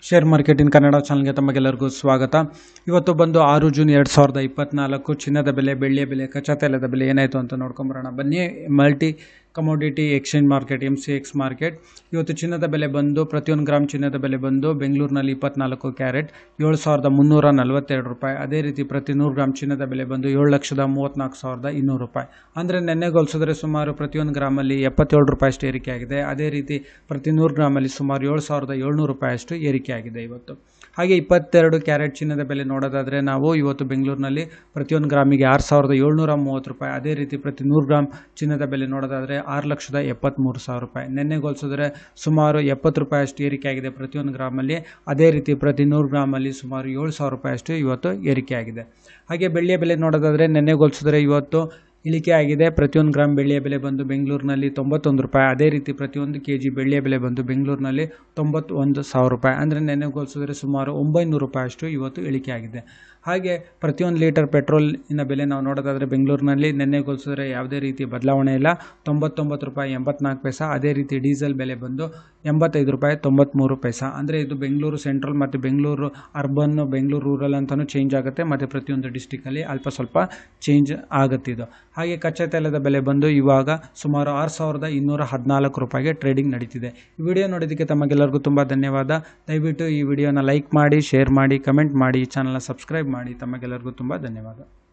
Share market in Kannada ಚಾನಲ್ಗೆ ತಮಗೆಲ್ಲರಿಗೂ ಸ್ವಾಗತ. ಇವತ್ತು ಬಂದು 6 ಜೂನ್ 2024 ಚಿನ್ನದ ಬೆಲೆ, ಬೆಳ್ಳಿಯ ಬೆಲೆ, ಕಚ್ಚಾ ತೈಲದ ಬೆಲೆ ಏನಾಯಿತು ಅಂತ ನೋಡ್ಕೊಂಬರೋಣ ಬನ್ನಿ. Multi commodity exchange market MCX market. ಇವತ್ತು ಚಿನ್ನದ ಬೆಲೆ ಬಂದು ಪ್ರತಿಯೊಂದು ಗ್ರಾಮ್ ಚಿನ್ನದ ಬೆಲೆ ಬಂದು ಬೆಂಗಳೂರಿನಲ್ಲಿ 24 ಕ್ಯಾರೆಟ್ 7,342 ರೂಪಾಯಿ. ಅದೇ ರೀತಿ ಪ್ರತಿ 100 ಗ್ರಾಮ್ ಚಿನ್ನದ ಬೆಲೆ ಬಂದು 7,34,200 ರೂಪಾಯಿ. ಅಂದರೆ ನೆನ್ನೆಗೆ ಹೋಲಿಸಿದ್ರೆ ಸುಮಾರು ಪ್ರತಿಯೊಂದು ಗ್ರಾಮಲ್ಲಿ 77 ರೂಪಾಯಿಯಷ್ಟು ಏರಿಕೆ ಆಗಿದೆ. ಅದೇ ರೀತಿ ಪ್ರತಿ 100 ಗ್ರಾಮಲ್ಲಿ ಸುಮಾರು 7,700 ರೂಪಾಯಿಯಷ್ಟು ಏರಿಕೆ ಆಗಿದೆ ಇವತ್ತು. ಹಾಗೆ 22 ಕ್ಯಾರೆಟ್ ಚಿನ್ನದ ಬೆಲೆ ನೋಡೋದಾದರೆ ನಾವು ಇವತ್ತು ಬೆಂಗಳೂರಿನಲ್ಲಿ ಪ್ರತಿಯೊಂದು ಗ್ರಾಮಿಗೆ 6,730 ರೂಪಾಯಿ. ಅದೇ ರೀತಿ ಪ್ರತಿ 100 ಗ್ರಾಮ್ ಚಿನ್ನದ ಬೆಲೆ ನೋಡೋದಾದರೆ 6,73,000 ರೂಪಾಯಿ. ನೆನ್ನೆಗೆ ಹೋಲಿಸಿದ್ರೆ ಸುಮಾರು 70 ರೂಪಾಯಿಯಷ್ಟು ಏರಿಕೆ ಆಗಿದೆ ಪ್ರತಿಯೊಂದು ಗ್ರಾಮಲ್ಲಿ. ಅದೇ ರೀತಿ ಪ್ರತಿ 100 ಗ್ರಾಮಲ್ಲಿ ಸುಮಾರು 7,000 ರೂಪಾಯಿಯಷ್ಟು ಇವತ್ತು ಏರಿಕೆ ಆಗಿದೆ. ಹಾಗೆ ಬೆಳ್ಳಿಯ ಬೆಲೆ ನೋಡೋದಾದರೆ ನೆನ್ನೆಗೆ ಹೋಲಿಸಿದ್ರೆ ಇವತ್ತು ಇಳಿಕೆ ಆಗಿದೆ. ಪ್ರತಿಯೊಂದು ಗ್ರಾಮ್ ಬೆಳ್ಳಿಯ ಬೆಲೆ ಬಂದು ಬೆಂಗಳೂರಿನಲ್ಲಿ 91 ರೂಪಾಯಿ. ಅದೇ ರೀತಿ ಪ್ರತಿಯೊಂದು ಕೆಜಿ ಬೆಳ್ಳಿಯ ಬೆಲೆ ಬಂದು ಬೆಂಗಳೂರಿನಲ್ಲಿ 91,000 ರೂಪಾಯಿ. ಅಂದರೆ ನೆನ್ನೆಗೆ ಹೋಲಿಸಿದ್ರೆ ಸುಮಾರು 900 ರೂಪಾಯಿಯಷ್ಟು ಇವತ್ತು ಇಳಿಕೆ ಆಗಿದೆ. ಹಾಗೆ ಪ್ರತಿಯೊಂದು ಲೀಟರ್ ಪೆಟ್ರೋಲಿನ ಬೆಲೆ ನಾವು ನೋಡೋದಾದರೆ ಬೆಂಗಳೂರಿನಲ್ಲಿ ನೆನ್ನೆಗೆ ಹೋಲಿಸಿದ್ರೆ ಯಾವುದೇ ರೀತಿ ಬದಲಾವಣೆ ಇಲ್ಲ, 99 ರೂಪಾಯಿ 84 ಪೈಸಾ. ಅದೇ ರೀತಿ ಡೀಸೆಲ್ ಬೆಲೆ ಬಂದು 85 ರೂಪಾಯಿ 93 ಪೈಸಾ. ಅಂದರೆ ಇದು ಬೆಂಗಳೂರು ಸೆಂಟ್ರಲ್ ಮತ್ತು ಬೆಂಗಳೂರು ಅರ್ಬನ್, ಬೆಂಗಳೂರು ರೂರಲ್ ಅಂತಲೂ ಚೇಂಜ್ ಆಗುತ್ತೆ ಮತ್ತು ಪ್ರತಿಯೊಂದು ಡಿಸ್ಟಿಕಲ್ಲಿ ಅಲ್ಪ ಸ್ವಲ್ಪ ಚೇಂಜ್ ಆಗುತ್ತಿದ್ದು. ಹಾಗೆ ಕಚ್ಚಾ ತೈಲದ ಬೆಲೆ ಬಂದು ಇವಾಗ ಸುಮಾರು 6,214 ರೂಪಾಯಿಗೆ ಟ್ರೇಡಿಂಗ್ ನಡೀತಿದೆ. ಈ ವಿಡಿಯೋ ನೋಡೋದಕ್ಕೆ ತಮಗೆಲ್ಲರಿಗೂ ತುಂಬ ಧನ್ಯವಾದ. ದಯವಿಟ್ಟು ಈ ವಿಡಿಯೋನ ಲೈಕ್ ಮಾಡಿ, ಶೇರ್ ಮಾಡಿ, ಕಮೆಂಟ್ ಮಾಡಿ, ಈ ಚಾನಲ್ನ ಸಬ್ಸ್ಕ್ರೈಬ್ ಮಾಡಿ. ತಮಗೆಲ್ಲರಿಗೂ ತುಂಬ ಧನ್ಯವಾದ.